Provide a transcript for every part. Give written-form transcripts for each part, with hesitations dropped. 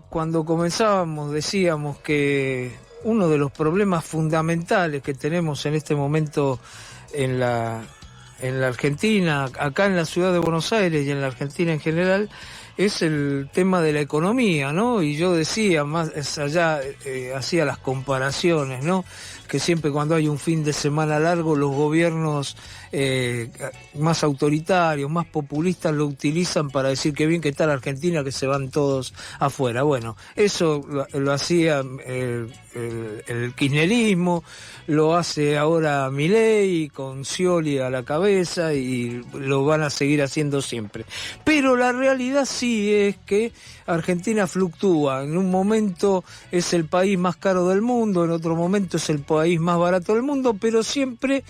cuando comenzábamos decíamos que uno de los problemas fundamentales que tenemos en este momento en la Argentina, acá en la ciudad de Buenos Aires y en la Argentina en general, es el tema de la economía, ¿no? Y yo decía, más allá, hacía las comparaciones, ¿no? Que siempre cuando hay un fin de semana largo, los gobiernos más autoritarios, más populistas lo utilizan para decir que bien que está la Argentina, que se van todos afuera. Bueno, eso lo hacía el kirchnerismo, lo hace ahora Milei con Scioli a la cabeza y lo van a seguir haciendo siempre. Pero la realidad sí es que Argentina fluctúa. En un momento es el país más caro del mundo, en otro momento es el país más barato del mundo, pero siempre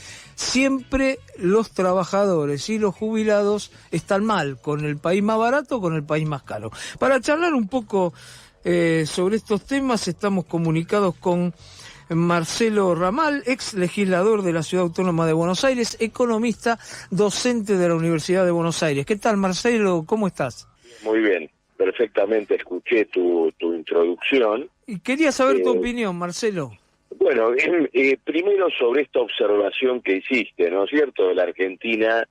los trabajadores y los jubilados están mal, con el país más barato, con el país más caro. Para charlar un poco sobre estos temas, estamos comunicados con Marcelo Ramal, ex legislador de la Ciudad Autónoma de Buenos Aires, economista, docente de la Universidad de Buenos Aires. ¿Qué tal, Marcelo? ¿Cómo estás? Muy bien, perfectamente escuché tu introducción. Y quería saber tu opinión, Marcelo. Bueno, primero sobre esta observación que hiciste, ¿no es cierto? La Argentina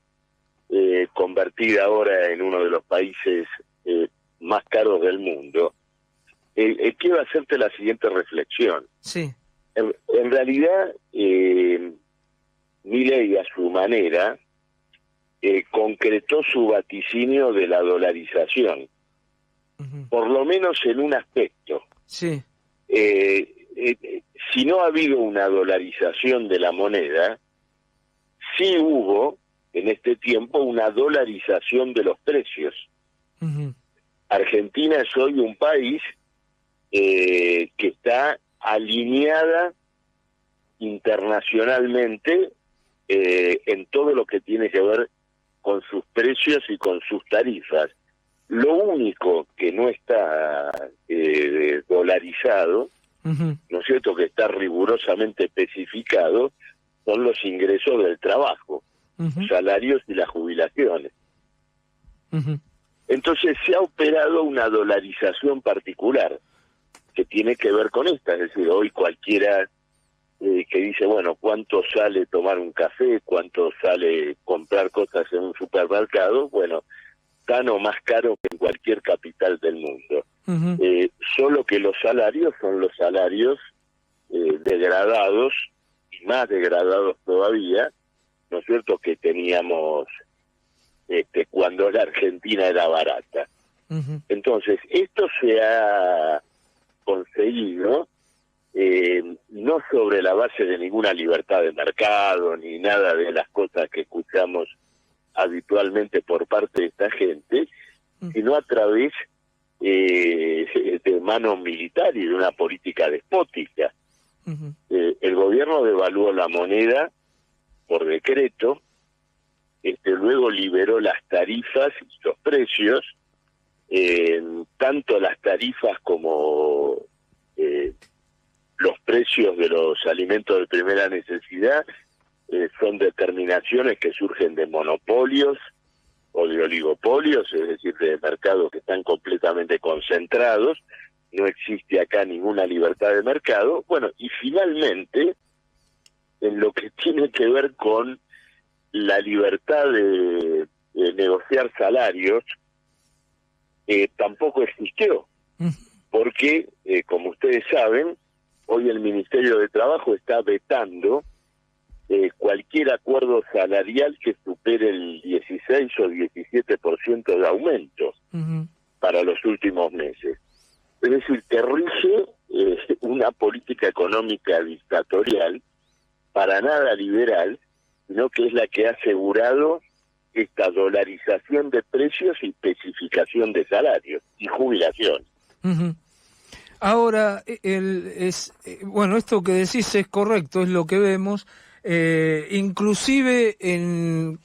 convertida ahora en uno de los países más caros del mundo. Quiero hacerte la siguiente reflexión. Sí. En realidad, Milei a su manera concretó su vaticinio de la dolarización, por lo menos en un aspecto. Sí. Si no ha habido una dolarización de la moneda, sí hubo en este tiempo una dolarización de los precios. Argentina es hoy un país que está alineada internacionalmente en todo lo que tiene que ver con sus precios y con sus tarifas. Lo único que no está dolarizado, ¿no es cierto?, que está rigurosamente especificado, son los ingresos del trabajo, salarios y las jubilaciones. Entonces se ha operado una dolarización particular que tiene que ver con esta, es decir, hoy cualquiera que dice, bueno, ¿cuánto sale tomar un café? ¿Cuánto sale comprar cosas en un supermercado? Bueno, tan o más caro que en cualquier capital del mundo. Solo que los salarios son los salarios degradados, y más degradados todavía, ¿no es cierto?, que teníamos cuando la Argentina era barata. Entonces, esto se ha conseguido no sobre la base de ninguna libertad de mercado, ni nada de las cosas que escuchamos habitualmente por parte de esta gente, sino a través de mano militar y de una política despótica. El gobierno devaluó la moneda por decreto, luego liberó las tarifas y los precios, tanto las tarifas como los precios de los alimentos de primera necesidad son determinaciones que surgen de monopolios o de oligopolios, es decir, de mercados que están completamente concentrados. No existe acá ninguna libertad de mercado. Bueno, y finalmente, en lo que tiene que ver con la libertad de negociar salarios, tampoco existió, porque, como ustedes saben, hoy el Ministerio de Trabajo está vetando cualquier acuerdo salarial que supere el 16 o 17% de aumento para los últimos meses. Es decir, que rige una política económica dictatorial, para nada liberal, sino que es la que ha asegurado esta dolarización de precios y especificación de salarios y jubilación. Ahora, bueno, esto que decís es correcto, es lo que vemos. Inclusive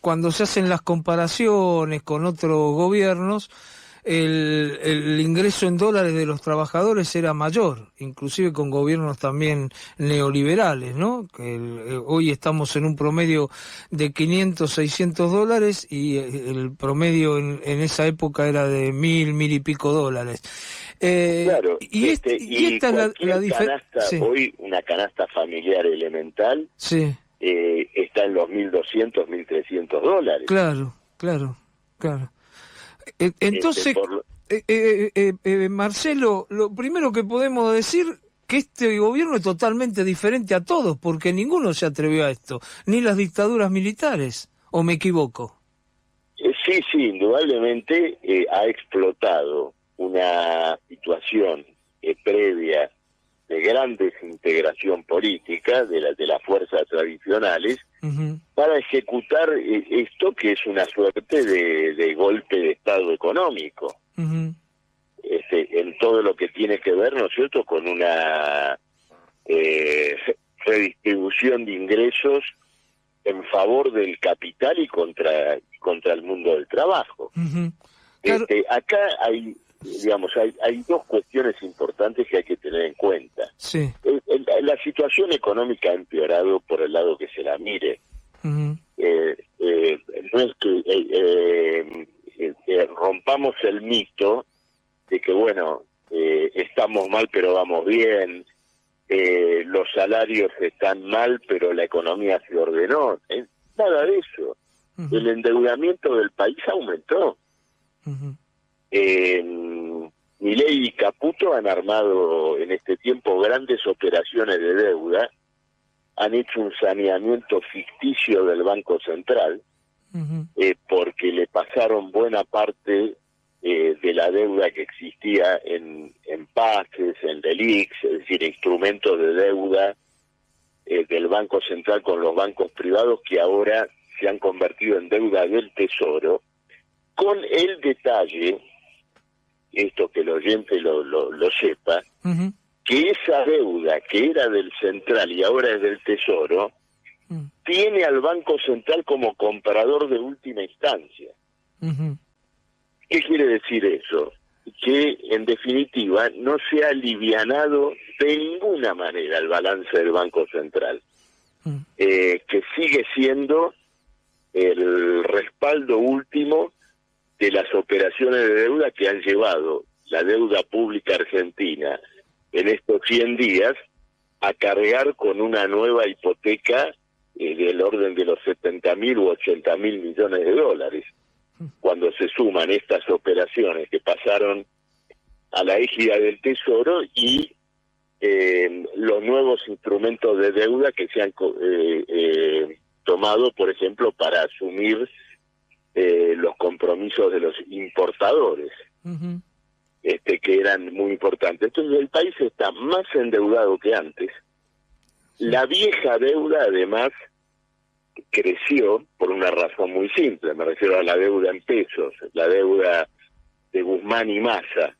cuando se hacen las comparaciones con otros gobiernos, el ingreso en dólares de los trabajadores era mayor, inclusive con gobiernos también neoliberales, ¿no? Hoy estamos en un promedio de 500, 600 dólares y el promedio en esa época era de 1.000 y pico dólares. Claro, y esta es la diferencia. Sí. Hoy una canasta familiar elemental sí. Está en los $1.200, $1.300. Claro. Entonces, Marcelo, lo primero que podemos decir que este gobierno es totalmente diferente a todos, porque ninguno se atrevió a esto, ni las dictaduras militares, ¿o me equivoco? Sí, indudablemente ha explotado una situación previa de gran desintegración política de las fuerzas tradicionales para ejecutar esto que es una suerte de golpe de Estado económico. En todo lo que tiene que ver, ¿no es cierto?, con una redistribución de ingresos en favor del capital y contra el mundo del trabajo. Claro. Acá hay dos cuestiones importantes que hay que tener en cuenta. Sí. La situación económica ha empeorado por el lado que se la mire. No es que rompamos el mito de que, estamos mal pero vamos bien, los salarios están mal pero la economía se ordenó. Nada de eso. El endeudamiento del país aumentó. Milei y Caputo han armado en este tiempo grandes operaciones de deuda, han hecho un saneamiento ficticio del Banco Central, porque le pasaron buena parte de la deuda que existía en PACES, en LELIQs, es decir, instrumentos de deuda del Banco Central con los bancos privados que ahora se han convertido en deuda del Tesoro, con el detalle, esto que el oyente lo sepa, que esa deuda que era del Central y ahora es del Tesoro, tiene al Banco Central como comprador de última instancia. ¿Qué quiere decir eso? Que, en definitiva, no se ha alivianado de ninguna manera el balance del Banco Central, que sigue siendo el respaldo último de las operaciones de deuda que han llevado la deuda pública argentina en estos 100 días a cargar con una nueva hipoteca del orden de los 70.000 u 80.000 millones de dólares. Cuando se suman estas operaciones que pasaron a la égida del Tesoro y los nuevos instrumentos de deuda que se han tomado, por ejemplo, para asumir los compromisos de los importadores, que eran muy importantes. Entonces el país está más endeudado que antes. La vieja deuda, además, creció por una razón muy simple. Me refiero a la deuda en pesos, la deuda de Guzmán y Massa.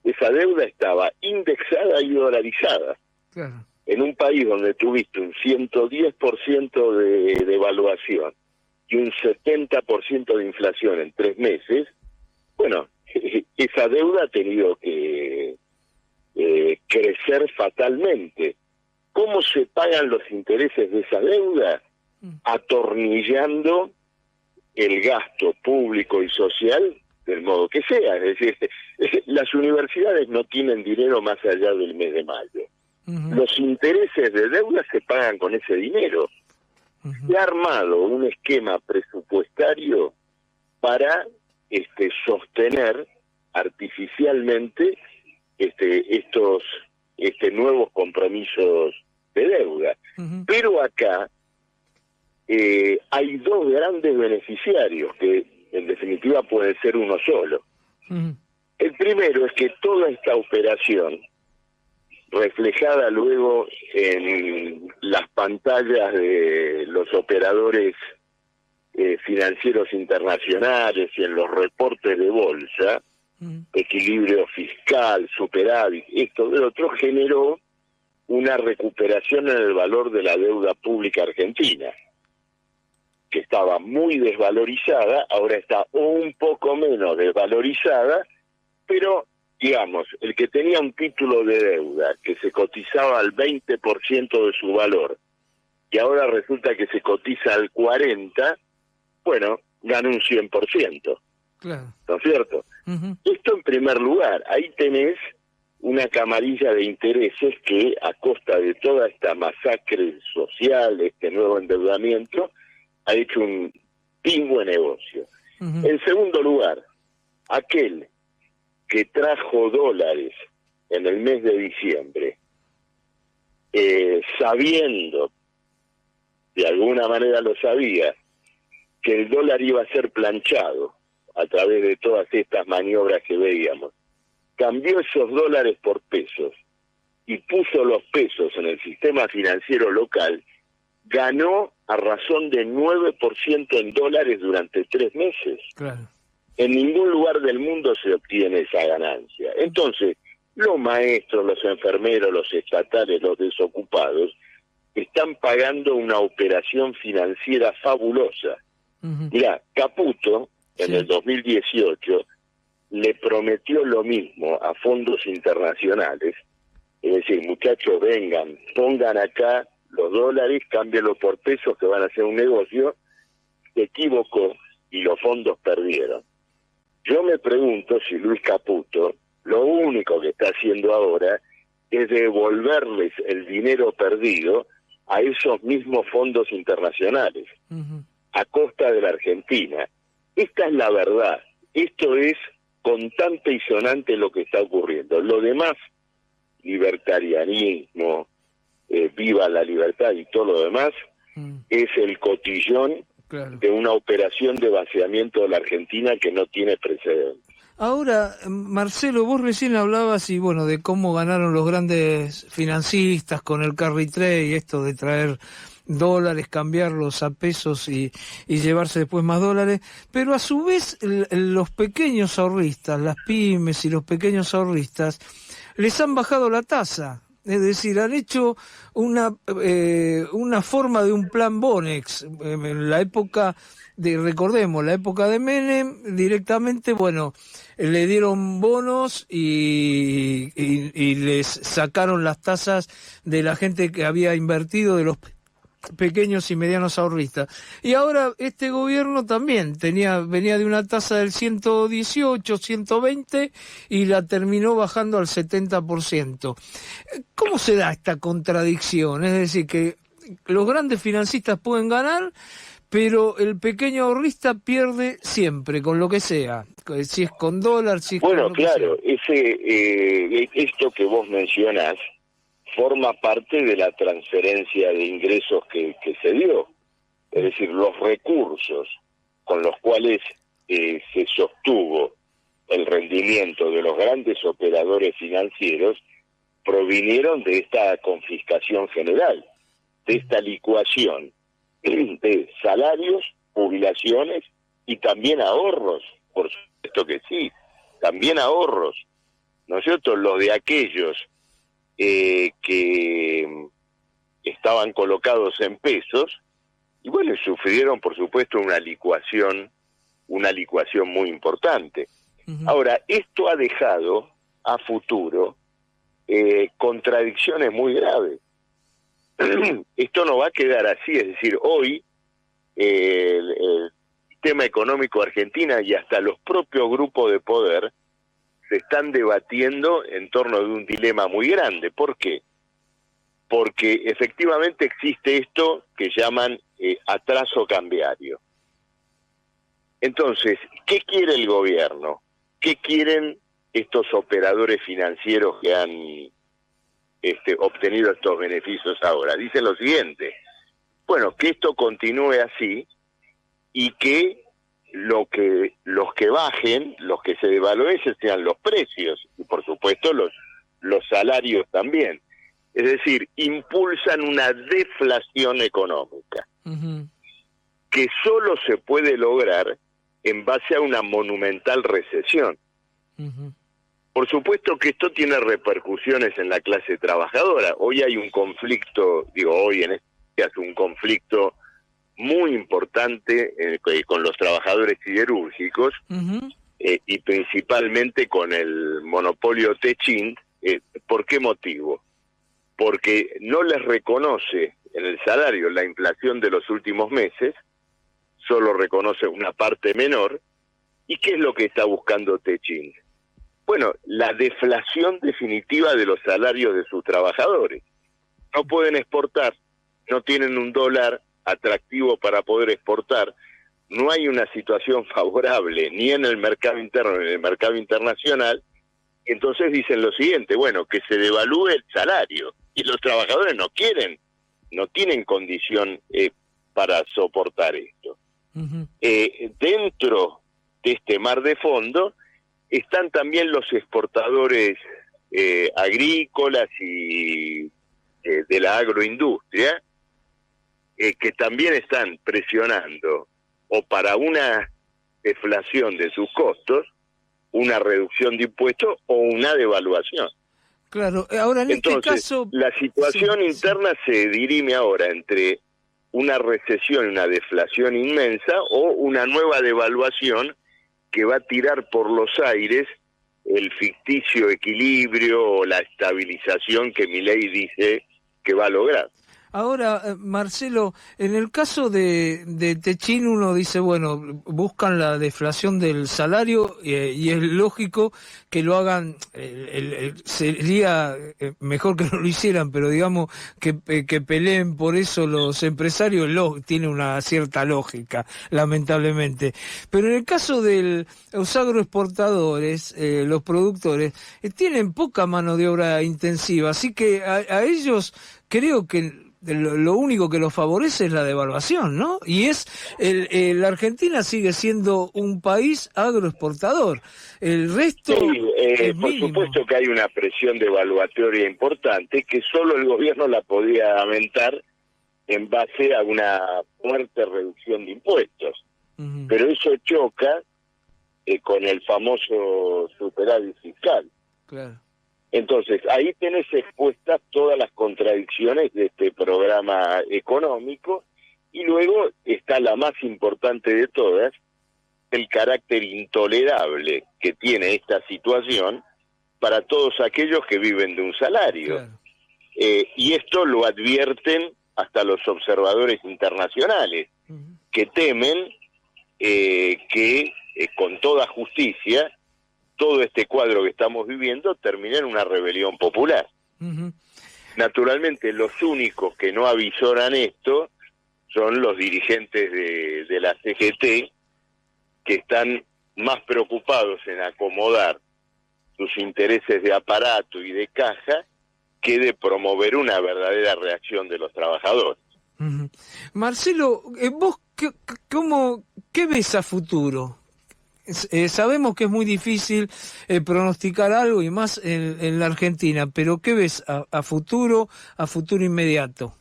Esa deuda estaba indexada y dolarizada. Claro. En un país donde tuviste un 110% de devaluación y un 70% de inflación en 3 meses, esa deuda ha tenido que crecer fatalmente. ¿Cómo se pagan los intereses de esa deuda? Atornillando el gasto público y social del modo que sea. Es decir, las universidades no tienen dinero más allá del mes de mayo. Los intereses de deuda se pagan con ese dinero. Se ha armado un esquema presupuestario para sostener artificialmente estos nuevos compromisos de deuda. Pero acá hay dos grandes beneficiarios que en definitiva puede ser uno solo. El primero es que toda esta operación, reflejada luego en las pantallas de los operadores financieros internacionales y en los reportes de bolsa, equilibrio fiscal, superávit, esto de otro, generó una recuperación en el valor de la deuda pública argentina, que estaba muy desvalorizada, ahora está un poco menos desvalorizada, pero, digamos, el que tenía un título de deuda que se cotizaba al 20% de su valor, y ahora resulta que se cotiza al 40%, gana un 100%. Claro. ¿No es cierto? Esto en primer lugar. Ahí tenés una camarilla de intereses que, a costa de toda esta masacre social, este nuevo endeudamiento, ha hecho un pingüe negocio. En segundo lugar, aquel que trajo dólares en el mes de diciembre, sabiendo, de alguna manera lo sabía, que el dólar iba a ser planchado a través de todas estas maniobras que veíamos, cambió esos dólares por pesos y puso los pesos en el sistema financiero local, ganó a razón de 9% en dólares durante 3 meses. Claro. En ningún lugar del mundo se obtiene esa ganancia. Entonces, los maestros, los enfermeros, los estatales, los desocupados, están pagando una operación financiera fabulosa. Mirá, Caputo, en el 2018, le prometió lo mismo a fondos internacionales, es decir, muchachos, vengan, pongan acá los dólares, cámbienlo por pesos que van a hacer un negocio. Se equivocó y los fondos perdieron. Yo me pregunto si Luis Caputo lo único que está haciendo ahora es devolverles el dinero perdido a esos mismos fondos internacionales, a costa de la Argentina. Esta es la verdad. Esto es contante y sonante lo que está ocurriendo. Lo demás, libertarianismo, viva la libertad y todo lo demás, es el cotillón de una operación de vaciamiento de la Argentina que no tiene precedentes. Ahora, Marcelo, vos recién hablabas de cómo ganaron los grandes financistas con el carry trade y esto de traer dólares, cambiarlos a pesos y llevarse después más dólares, pero a su vez los pequeños ahorristas, las pymes y los pequeños ahorristas, les han bajado la tasa. Es decir, han hecho una forma de un plan Bonex. En la época recordemos, la época de Menem, directamente, le dieron bonos y les sacaron las tasas de la gente que había invertido, de los pequeños y medianos ahorristas. Y ahora este gobierno también venía de una tasa del 118, 120 y la terminó bajando al 70%. ¿Cómo se da esta contradicción? Es decir, que los grandes financistas pueden ganar, pero el pequeño ahorrista pierde siempre, con lo que sea. Si es con dólar, si es con lo claro, que sea. Esto que vos mencionás forma parte de la transferencia de ingresos que se dio. Es decir, los recursos con los cuales se sostuvo el rendimiento de los grandes operadores financieros provinieron de esta confiscación general, de esta licuación de salarios, jubilaciones y también ahorros, por supuesto que sí, también ahorros, ¿no es cierto? Los de aquellos que estaban colocados en pesos y sufrieron por supuesto una licuación muy importante. Ahora, esto ha dejado a futuro contradicciones muy graves. Esto no va a quedar así, es decir, hoy el sistema económico argentino y hasta los propios grupos de poder se están debatiendo en torno de un dilema muy grande. ¿Por qué? Porque efectivamente existe esto que llaman atraso cambiario. Entonces, ¿qué quiere el gobierno? ¿Qué quieren estos operadores financieros que han obtenido estos beneficios ahora? Dicen lo siguiente: que esto continúe así y que los que bajen, los que se devalúen sean los precios y por supuesto los salarios también. Es decir, impulsan una deflación económica que solo se puede lograr en base a una monumental recesión. Por supuesto que esto tiene repercusiones en la clase trabajadora. Hoy hay un conflicto, hoy en este caso un conflicto muy importante con los trabajadores siderúrgicos y principalmente con el monopolio Techint. ¿Por qué motivo? Porque no les reconoce en el salario la inflación de los últimos meses, solo reconoce una parte menor. ¿Y qué es lo que está buscando Techint? Bueno, la deflación definitiva de los salarios de sus trabajadores. No pueden exportar, no tienen un dólar atractivo para poder exportar, no hay una situación favorable ni en el mercado interno ni en el mercado internacional, y entonces dicen lo siguiente, bueno, que se devalúe el salario, y los trabajadores no quieren, no tienen condición para soportar esto. Ujú. Dentro de este mar de fondo están también los exportadores agrícolas y de la agroindustria, que también están presionando o para una deflación de sus costos, una reducción de impuestos o una devaluación. Claro, ahora en Entonces, este caso... la situación sí, interna se dirime ahora entre una recesión y una deflación inmensa o una nueva devaluación que va a tirar por los aires el ficticio equilibrio o la estabilización que Milei dice que va a lograr. Ahora, Marcelo, en el caso de Techín uno dice, bueno, buscan la deflación del salario y es lógico que lo hagan, sería mejor que no lo hicieran, pero digamos que peleen por eso los empresarios, tiene una cierta lógica, lamentablemente. Pero en el caso de los agroexportadores, los productores, tienen poca mano de obra intensiva, así que a ellos creo que lo único que los favorece es la devaluación, ¿no? Y la Argentina sigue siendo un país agroexportador. El resto Sí, es por mínimo. supuesto que hay una presión devaluatoria importante que solo el gobierno la podía aumentar en base a una fuerte reducción de impuestos. Uh-huh. Pero eso choca con el famoso superávit fiscal. Claro. Entonces, ahí tenés expuestas todas las contradicciones de este programa económico, y luego está la más importante de todas, el carácter intolerable que tiene esta situación para todos aquellos que viven de un salario. Claro. Y esto lo advierten hasta los observadores internacionales, Uh-huh. que temen que con toda justicia todo este cuadro que estamos viviendo termine en una rebelión popular. Uh-huh. Naturalmente, los únicos que no avisoran esto son los dirigentes de la CGT, que están más preocupados en acomodar sus intereses de aparato y de caja que de promover una verdadera reacción de los trabajadores. Uh-huh. Marcelo, ¿vos qué ves a futuro? Sabemos que es muy difícil pronosticar algo, y más en la Argentina, pero ¿qué ves a futuro inmediato?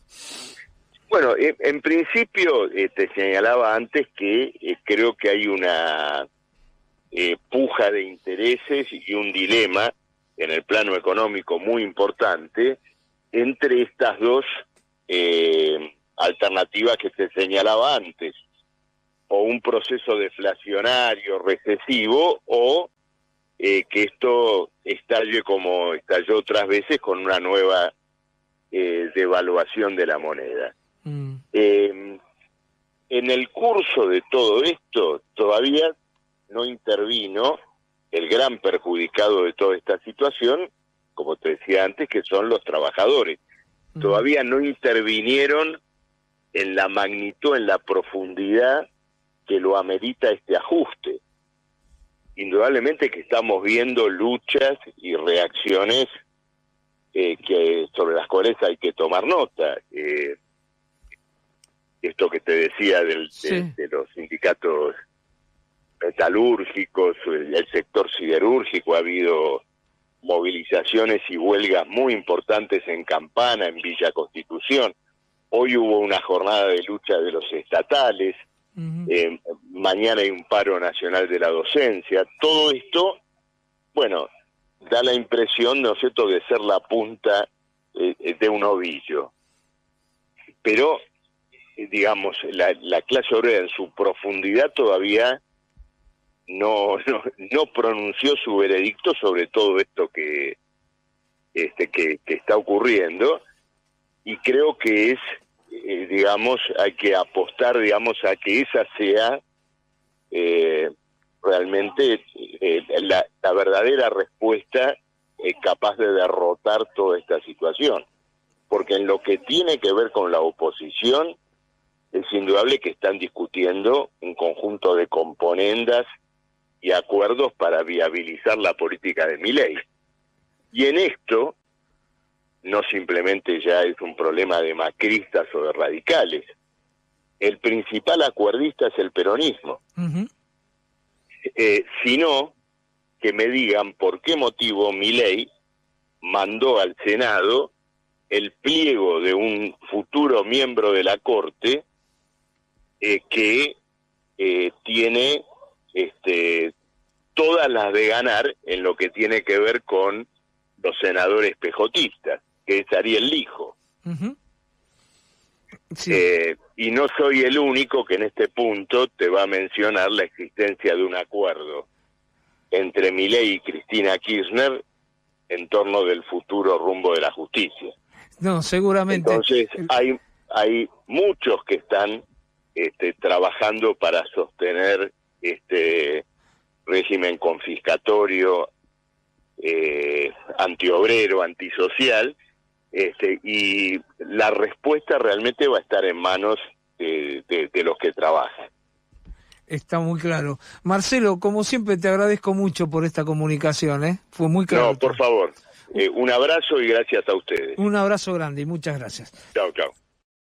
Bueno, en principio te señalaba antes que creo que hay una puja de intereses y un dilema en el plano económico muy importante entre estas dos alternativas que te señalaba antes, o un proceso deflacionario, recesivo, o que esto estalle como estalló otras veces con una nueva devaluación de la moneda. En el curso de todo esto todavía no intervino el gran perjudicado de toda esta situación, como te decía antes, que son los trabajadores. Todavía no intervinieron en la magnitud, en la profundidad que lo amerita este ajuste. Indudablemente que estamos viendo luchas y reacciones sobre las cuales hay que tomar nota. Esto que te decía de los sindicatos metalúrgicos, el sector siderúrgico, ha habido movilizaciones y huelgas muy importantes en Campana, en Villa Constitución. Hoy hubo una jornada de lucha de los estatales. Mañana hay un paro nacional de la docencia. Todo esto, bueno, da la impresión, ¿no es cierto?, de ser la punta de un ovillo. Pero, digamos, la clase obrera en su profundidad todavía no pronunció su veredicto sobre todo esto que está ocurriendo, y creo que es, digamos, hay que apostar, digamos, a que esa sea realmente la verdadera respuesta capaz de derrotar toda esta situación. Porque en lo que tiene que ver con la oposición, es indudable que están discutiendo un conjunto de componendas y acuerdos para viabilizar la política de Milei. Y en esto no simplemente ya es un problema de macristas o de radicales. El principal acuerdista es el peronismo. Sino que me digan por qué motivo Milei mandó al Senado el pliego de un futuro miembro de la Corte que tiene todas las de ganar en lo que tiene que ver con los senadores pejotistas, que es Ariel Lijo. Sí. Y no soy el único que en este punto te va a mencionar la existencia de un acuerdo entre Milei y Cristina Kirchner en torno del futuro rumbo de la justicia. No, seguramente. Entonces hay muchos que están trabajando para sostener este régimen confiscatorio, antiobrero, antisocial, y la respuesta realmente va a estar en manos de los que trabajan. Está muy claro. Marcelo, como siempre te agradezco mucho por esta comunicación, ¿eh? Fue muy claro. No, por favor. Un abrazo y gracias a ustedes. Un abrazo grande y muchas gracias. Chao, chao.